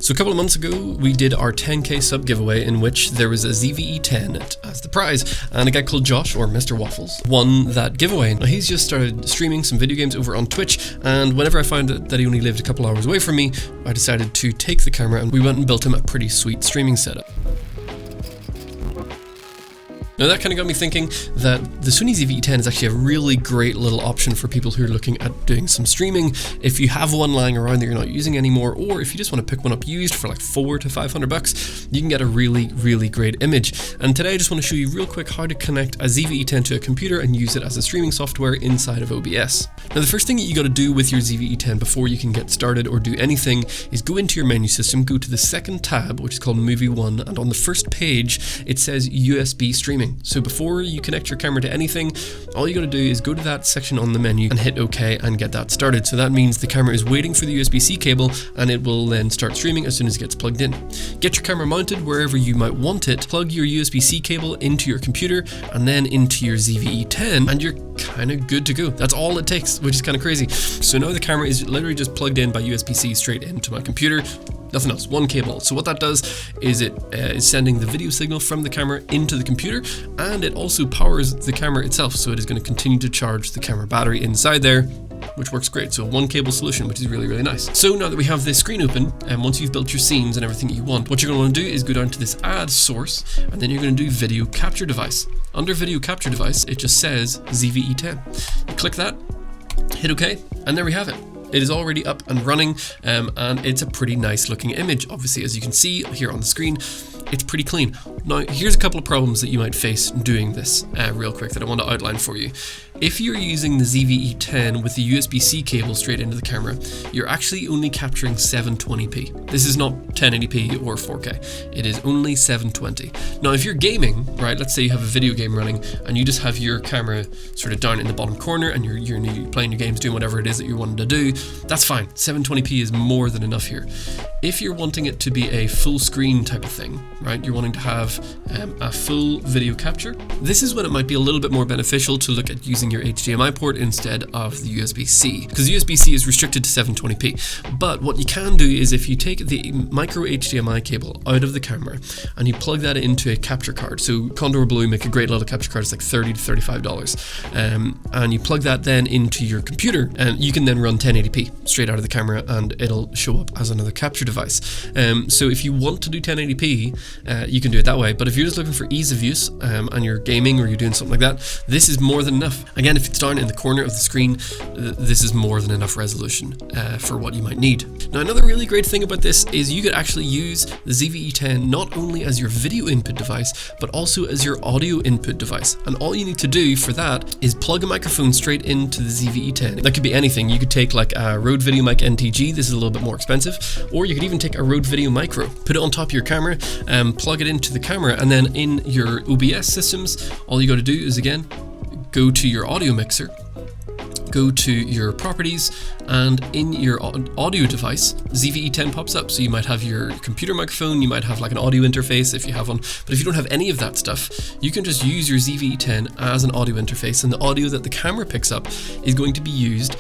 So a couple of months ago, we did our 10k sub giveaway in which there was a ZVE10 as the prize, and a guy called Josh, or Mr. Waffles, won that giveaway. Now he's just started streaming some video games over on Twitch, and whenever I found that he only lived a couple hours away from me, I decided to take the camera and we went and built him a pretty sweet streaming setup. Now that kind of got me thinking that the Sony ZVE10 is actually a really great little option for people who are looking at doing some streaming. If you have one lying around that you're not using anymore, or if you just want to pick one up used for like $400 to $500, you can get a really great image. And today I just want to show you real quick how to connect a ZVE10 to a computer and use it as a streaming software inside of OBS. Now the first thing that you got to do with your ZVE10 before you can get started or do anything is go into your menu system, go to the second tab, which is called Movie 1, and on the first page it says USB streaming. So before you connect your camera to anything, all you got to do is go to that section on the menu and hit OK and get that started. So that means the camera is waiting for the USB-C cable and it will then start streaming as soon as it gets plugged in. Get your camera mounted wherever you might want it, plug your USB-C cable into your computer and then into your ZVE10 and you're kind of good to go. That's all it takes, which is kind of crazy. So now the camera is literally just plugged in by USB-C straight into my computer. Nothing else, one cable. So what that does is it is sending the video signal from the camera into the computer, and it also powers the camera itself. So it is going to continue to charge the camera battery inside there, which works great. So one cable solution, which is really nice. So now that we have this screen open, and once you've built your scenes and everything you want, what you're going to want to do is go down to this add source, and then you're going to do video capture device. Under video capture device, it just says ZVE10. You click that, hit OK, and there we have it. It is already up and running, and it's a pretty nice looking image. Obviously, as you can see here on the screen, it's pretty clean. Now, here's a couple of problems that you might face doing this real quick that I want to outline for you. If you're using the ZVE10 with the USB-C cable straight into the camera, you're actually only capturing 720p. This is not 1080p or 4K. It is only 720. Now, if you're gaming, right, let's say you have a video game running and you just have your camera sort of down in the bottom corner and you're playing your games, doing whatever it is that you're wanting to do, that's fine. 720p is more than enough here. If you're wanting it to be a full screen type of thing, right, you're wanting to have a full video capture, this is when it might be a little bit more beneficial to look at using your HDMI port instead of the USB-C, because USB-C is restricted to 720p. But what you can do is if you take the micro HDMI cable out of the camera and you plug that into a capture card, so Condor Blue make a great little capture card, it's like $30 to $35, and you plug that then into your computer, and you can then run 1080p straight out of the camera and it'll show up as another capture device. So if you want to do 1080p, you can do it that way, but if you're just looking for ease of use and you're gaming or you're doing something like that, this is more than enough. Again, if it's down in the corner of the screen, this is more than enough resolution for what you might need. Now, another really great thing about this is you could actually use the ZVE10 not only as your video input device, but also as your audio input device. And all you need to do for that is plug a microphone straight into the ZVE10. That could be anything. You could take like a Rode Video Mic NTG, this is a little bit more expensive, or you could even take a Rode Video Micro, put it on top of your camera, plug it into the camera, and then in your OBS systems, all you got to do is again, go to your audio mixer, go to your properties, and in your audio device, ZVE10 pops up. So you might have your computer microphone, you might have like an audio interface if you have one, but if you don't have any of that stuff, you can just use your ZVE10 as an audio interface, and the audio that the camera picks up is going to be used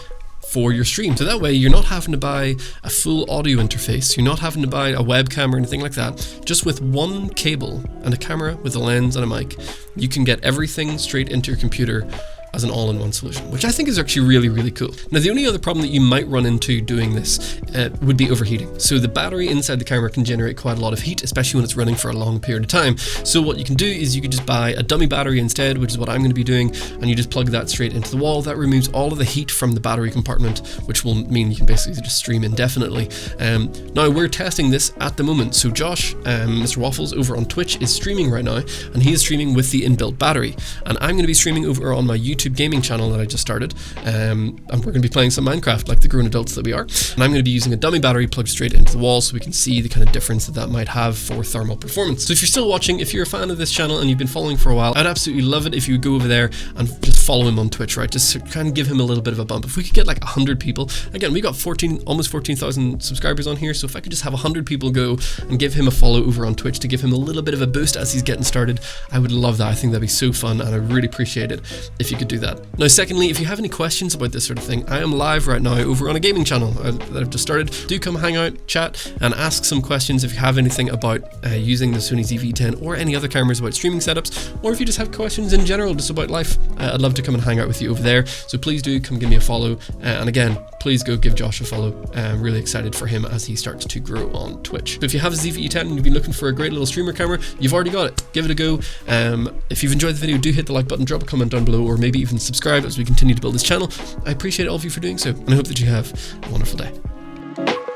for your stream. So that way you're not having to buy a full audio interface, you're not having to buy a webcam or anything like that. Just with one cable and a camera with a lens and a mic, you can get everything straight into your computer as an all-in-one solution, which I think is actually really cool. Now, the only other problem that you might run into doing this would be overheating. So the battery inside the camera can generate quite a lot of heat, especially when it's running for a long period of time. So what you can do is you could just buy a dummy battery instead, which is what I'm going to be doing, and you just plug that straight into the wall. That removes all of the heat from the battery compartment, which will mean you can basically just stream indefinitely. Now, we're testing this at the moment. So Josh, Mr. Waffles over on Twitch, is streaming right now, and he is streaming with the inbuilt battery. And I'm going to be streaming over on my YouTube gaming channel that I just started, and we're going to be playing some Minecraft like the grown adults that we are, and I'm going to be using a dummy battery plugged straight into the wall so we can see the kind of difference that might have for thermal performance. So if you're still watching, if you're a fan of this channel and you've been following for a while, I'd absolutely love it if you would go over there and just follow him on Twitch, right? Just to kind of give him a little bit of a bump. If we could get like 100 people, again, we got almost 14,000 subscribers on here. So if I could just have 100 people go and give him a follow over on Twitch to give him a little bit of a boost as he's getting started, I would love that. I think that'd be so fun, and I really appreciate it if you could do that. Now, secondly, if you have any questions about this sort of thing, I am live right now over on a gaming channel that I've just started. Do come hang out, chat, and ask some questions if you have anything about using the Sony ZVE10 or any other cameras, about streaming setups, or if you just have questions in general just about life. I'd love to come and hang out with you over there. So please do come give me a follow. And again, please go give Josh a follow. I'm really excited for him as he starts to grow on Twitch. So if you have a ZVE10 and you've been looking for a great little streamer camera, you've already got it. Give it a go. If you've enjoyed the video, do hit the like button, drop a comment down below, or maybe even subscribe as we continue to build this channel. I appreciate all of you for doing so, and I hope that you have a wonderful day.